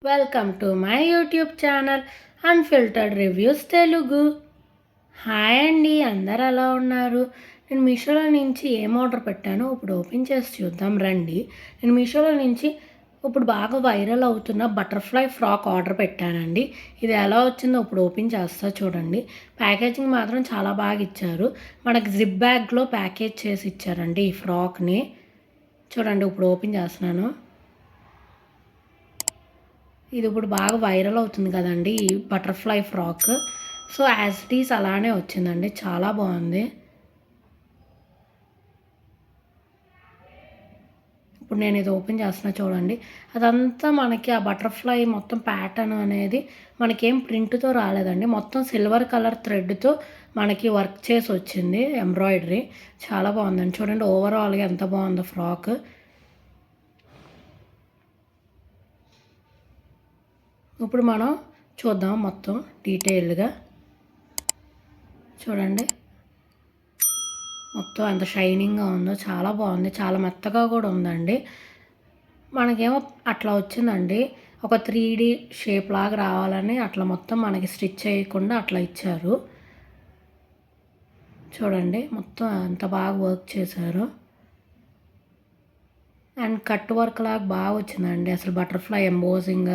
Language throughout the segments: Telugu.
Welcome to my YouTube channel unfiltered reviews Telugu. Hi అండి, అందరు ఎలా ఉన్నారు? నేను మీషోలో నుంచి ఏం ఆర్డర్ పెట్టానో ఇప్పుడు ఓపెన్ చేసి చూద్దాం రండి. నేను మీషోలో నుంచి ఇప్పుడు బాగా వైరల్ అవుతున్న బటర్ఫ్లై ఫ్రాక్ ఆర్డర్ పెట్టానండి. ఇది ఎలా వచ్చిందో ఇప్పుడు ఓపెన్ చేస్తా చూడండి. ప్యాకేజింగ్ మాత్రం చాలా బాగా ఇచ్చారు. మనకి జిప్ బ్యాగ్లో ప్యాకేజ్ చేసి ఇచ్చారండి ఈ ఫ్రాక్ని. చూడండి ఇప్పుడు ఓపెన్ చేస్తున్నాను. ఇది ఇప్పుడు బాగా వైరల్ అవుతుంది కదండి ఈ butterfly frock. So as it is అలానే వచ్చిందండి, చాలా బాగుంది. ఇప్పుడు నేను ఇది ఓపెన్ చేస్తున్నా చూడండి. అదంతా మనకి ఆ బటర్ఫ్లై మొత్తం ప్యాటర్న్ అనేది మనకేం ప్రింట్తో రాలేదండి, మొత్తం సిల్వర్ కలర్ థ్రెడ్తో మనకి వర్క్ చేసి వచ్చింది, ఎంబ్రాయిడరీ. చాలా బాగుందండి చూడండి, ఓవరాల్గా ఎంత బాగుందో ఫ్రాక్. ఇప్పుడు మనం చూద్దాం మొత్తం డీటెయిల్డ్గా. చూడండి మొత్తం ఎంత షైనింగ్గా ఉందో, చాలా బాగుంది, చాలా మెత్తగా కూడా ఉందండి. మనకేమో అట్లా వచ్చిందండి, ఒక 3D షేప్ లాగా రావాలని అట్లా మొత్తం మనకి స్టిచ్ చేయకుండా అట్లా ఇచ్చారు. చూడండి మొత్తం ఎంత బాగా వర్క్ చేశారు. అండ్ కట్ వర్క్ లాగా బాగా వచ్చిందండి, అసలు బటర్ఫ్లై ఎంబోజింగ్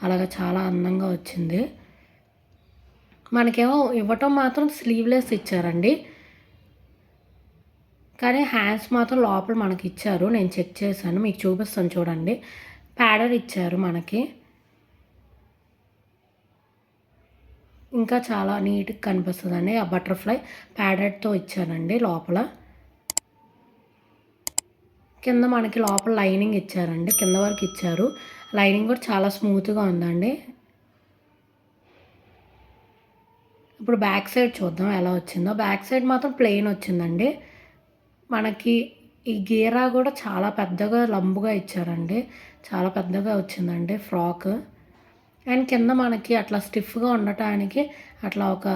అలాగా చాలా అందంగా వచ్చింది. మనకేమో ఇవ్వటం మాత్రం స్లీవ్లెస్ ఇచ్చారండి, కానీ హ్యాండ్స్ మాత్రం లోపల మనకి ఇచ్చారు. నేను చెక్ చేశాను, మీకు చూపిస్తాను చూడండి. ప్యాడర్ ఇచ్చారు మనకి, ఇంకా చాలా నీట్గా కనిపిస్తుందండి. ఆ బటర్ఫ్లై ప్యాడెడ్తో ఇచ్చారండి లోపల. కింద మనకి లోపల లైనింగ్ ఇచ్చారండి, కింద వరకు ఇచ్చారు. లైనింగ్ కూడా చాలా స్మూత్గా ఉందండి. ఇప్పుడు బ్యాక్ సైడ్ చూద్దాం ఎలా వచ్చిందో. బ్యాక్ సైడ్ మాత్రం ప్లెయిన్ వచ్చిందండి. మనకి ఈ గీరా కూడా చాలా పెద్దగా లంబుగా ఇచ్చారండి, చాలా పెద్దగా వచ్చిందండి ఫ్రాక్. అండ్ కింద మనకి అట్లా స్టిఫ్గా ఉండటానికి అట్లా ఒక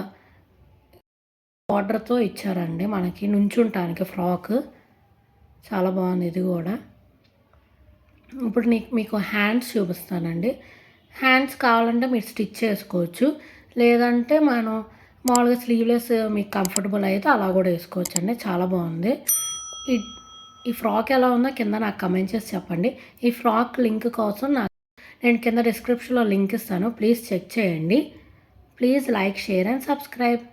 బార్డర్తో ఇచ్చారండి మనకి నుంచుంటానికి ఫ్రాక్. చాలా బాగుంది ఇది కూడా. ఇప్పుడు మీకు హ్యాండ్స్ చూపిస్తానండి. హ్యాండ్స్ కావాలంటే మీరు స్టిచ్ చేసుకోవచ్చు, లేదంటే మనం మామూలుగా స్లీవ్లెస్ మీకు కంఫర్టబుల్ అయితే అలా కూడా వేసుకోవచ్చు అండి. చాలా బాగుంది. ఈ ఫ్రాక్ ఎలా ఉందో కింద నాకు కమెంట్ చేసి చెప్పండి. ఈ ఫ్రాక్ లింక్ కోసం నేను కింద డిస్క్రిప్షన్లో లింక్ ఇస్తాను, ప్లీజ్ చెక్ చేయండి. Please like, share and subscribe.